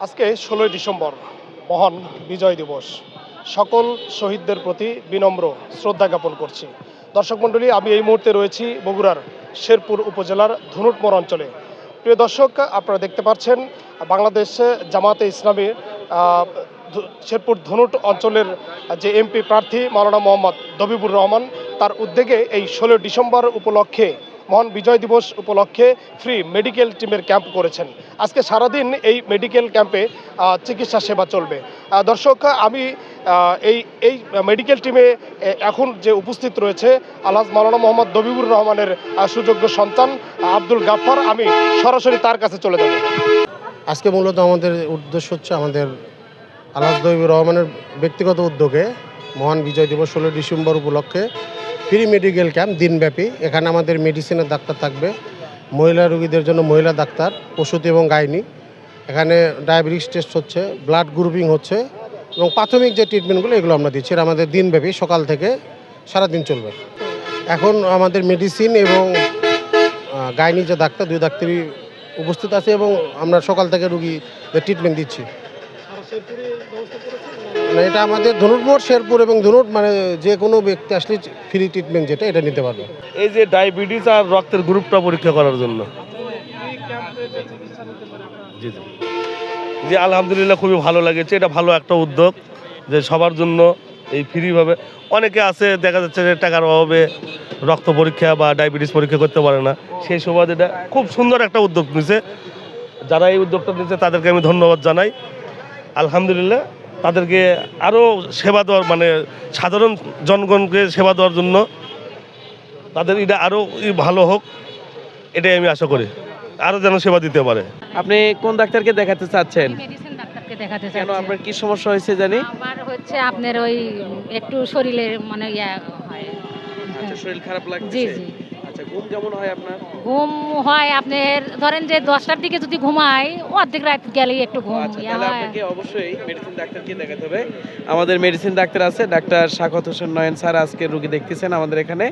আজকে ১৬ই ডিসেম্বর মহান বিজয় দিবস। সকল শহীদদের প্রতি বিনম্র শ্রদ্ধা জ্ঞাপন করছি। দর্শক মণ্ডলী, আমি এই মুহূর্তে রয়েছি বগুড়ার শেরপুর উপজেলার ধনুটমোড় অঞ্চলে। প্রিয় দর্শক, আপনারা দেখতে পাচ্ছেন বাংলাদেশ জামাতে ইসলামী শেরপুর ধনুট অঞ্চলের যে এমপি প্রার্থী মাওলানা মোহাম্মদ দবিবুর রহমান, তার উদ্যোগে এই ১৬ ডিসেম্বর উপলক্ষে, মহান বিজয় দিবস উপলক্ষে ফ্রি মেডিকেল টিমের ক্যাম্প করেছেন। আজকে সারাদিন এই মেডিকেল ক্যাম্পে চিকিৎসা সেবা চলবে। দর্শক, আমি এই মেডিকেল টিমে এখন যে উপস্থিত রয়েছে আলহাজ মাওলানা মোহাম্মদ দবিবুর রহমানের সুযোগ্য সন্তান আব্দুল গাফফার। আমি সরাসরি তার কাছে চলে যাব। আজকে মূলত আমাদের উদ্দেশ্য হচ্ছে আমাদের আলহাজ দবিবুর রহমানের ব্যক্তিগত উদ্যোগে মহান বিজয় দিবস ১৬ ডিসেম্বর উপলক্ষে ফ্রি মেডিকেল ক্যাম্প দিনব্যাপী। এখানে আমাদের মেডিসিনের ডাক্তার থাকবে, মহিলা রোগীদের জন্য মহিলা ডাক্তার, প্রসূতি এবং গাইনি। এখানে ডায়াবেটিস টেস্ট হচ্ছে, ব্লাড গ্রুপিং হচ্ছে এবং প্রাথমিক যে ট্রিটমেন্টগুলো এগুলো আমরা দিচ্ছি। এটা আমাদের দিনব্যাপী, সকাল থেকে সারাদিন চলবে। এখন আমাদের মেডিসিন এবং গাইনি যে ডাক্তার, দুই ডাক্তারই উপস্থিত আছে এবং আমরা সকাল থেকে রুগীদের ট্রিটমেন্ট দিচ্ছি। এটা আমাদের ধনুটমোড়, শেরপুর এবং ধনুট, মানে যে কোনো ব্যক্তি আসলে ফ্রি ট্রিটমেন্ট যেটা এটা নিতে পারবে। এই যে ডায়াবেটিস আর রক্তের গ্রুপটা পরীক্ষা করার জন্য। জি জি জি, আলহামদুলিল্লাহ, খুবই ভালো লাগেছে। এটা ভালো একটা উদ্যোগ যে সবার জন্য এই ফ্রিভাবে। অনেকে আছে দেখা যাচ্ছে যে টাকার অভাবে রক্ত পরীক্ষা বা ডায়াবেটিস পরীক্ষা করতে পারে না, সেই সুবাদে এটা খুব সুন্দর একটা উদ্যোগ নিয়েছে। যারা এই উদ্যোগটা নিয়েছে তাদেরকে আমি ধন্যবাদ জানাই। আলহামদুলিল্লাহ, তাদেরকে আরও সেবা দেওয়ার, মানে সাধারণ জনগণকে সেবা দেওয়ার জন্য তাদের এটা আরও ভালো হোক, এটাই আমি আশা করি। আরও যেন সেবা দিতে পারে। আপনি কোন ডাক্তারকে দেখাতে চাচ্ছেন? মেডিসিন ডাক্তারকে দেখাতে কেন, চাচ্ছি। আপনার কি সমস্যা হয়েছে জানি? আমার হচ্ছে আপনার ওই একটু শরীরের মানে হয়। আচ্ছা, শরীর খারাপ লাগছে। জি জি। আচ্ছা, ঘুম কেমন হয় আপনার? ঘুম হয় আপনার, ধরেন যে 10টার দিকে যদি ঘুমাই, অর্ধেক রাত গেলেই একটু ঘুম আচ্ছা, ইয়া তাহলে হয়। আপনাকে অবশ্যই মেডিসিন ডাক্তারকে দেখাতে হবে। আমাদের মেডিসিন ডাক্তার আছে, ডাক্তার শাকত হোসেন নয়ন স্যার আজকে রোগী দেখতেছেন আমাদের এখানে।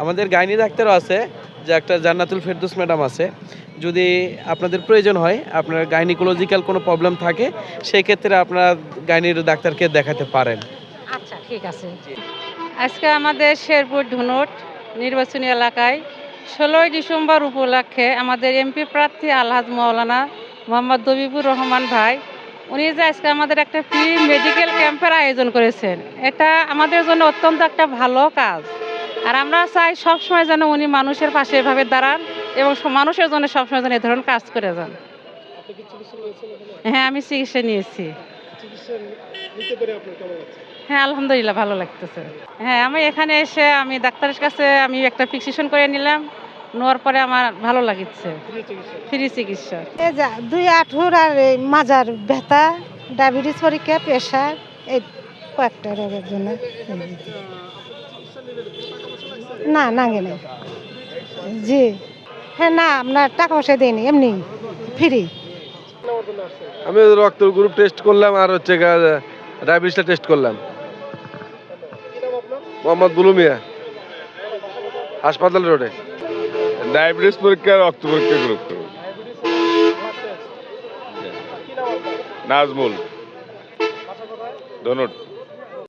আমাদের গাইনি ডাক্তারও আছে, যে একটা জান্নাতুল ফেরদৌস ম্যাডাম আছে। যদি আপনাদের প্রয়োজন হয়, আপনার গাইনিকোলজিক্যাল কোনো প্রবলেম থাকে, সেই ক্ষেত্রে আপনারা গাইনির ডাক্তারকে দেখাতে পারেন। আচ্ছা, ঠিক আছে। আজকে আমাদের শেরপুর ধনুট নির্বাচনী এলাকায় ১৬ই ডিসেম্বর উপলক্ষে আমাদের এমপি প্রার্থী আলহাজ মাওলানা মোহাম্মদ দবিবুর রহমান ভাই, উনি যে আজকে আমাদের একটা ফ্রি মেডিকেল ক্যাম্পের আয়োজন করেছেন, এটা আমাদের জন্য অত্যন্ত একটা ভালো কাজ। আর আমরা চাই সবসময় যেন উনি মানুষের পাশে এভাবে দাঁড়ান এবং মানুষের জন্য সবসময় যেন এ ধরনের কাজ করে যান। হ্যাঁ, আমি চিকিৎসা নিয়েছি। হ্যাঁ, আলহামদুলিল্লাহ, ভালো লাগতেছে। হ্যাঁ, আমি এখানে এসে আমি ডাক্তারের কাছে আমি একটা প্রেসক্রিপশন করে নিলাম, নেওয়ার পরে আমার ভালো লাগছে। ফ্রি চিকিৎসা। এই যে 2 হাঁটুর আর এই মাজার ব্যথা, ডায়াবেটিস পরীক্ষা, প্রেশার, এই কয়েকটা রোগের জন্য। না, নাগে না। জি হ্যাঁ, না আপনার টাকা পয়সা দেয়নি, এমনি ফ্রি। আমি রক্তের গ্রুপ টেস্ট করলাম আর হচ্ছে ডায়াবেটিসটা টেস্ট করলাম। মোহাম্মদ বুলুমিয়া, হাসপাতাল রোডে। ডায়াবেটিস পরীক্ষা, রক্ত পরীক্ষা গ্রুপ নাজমুল, ধনুট।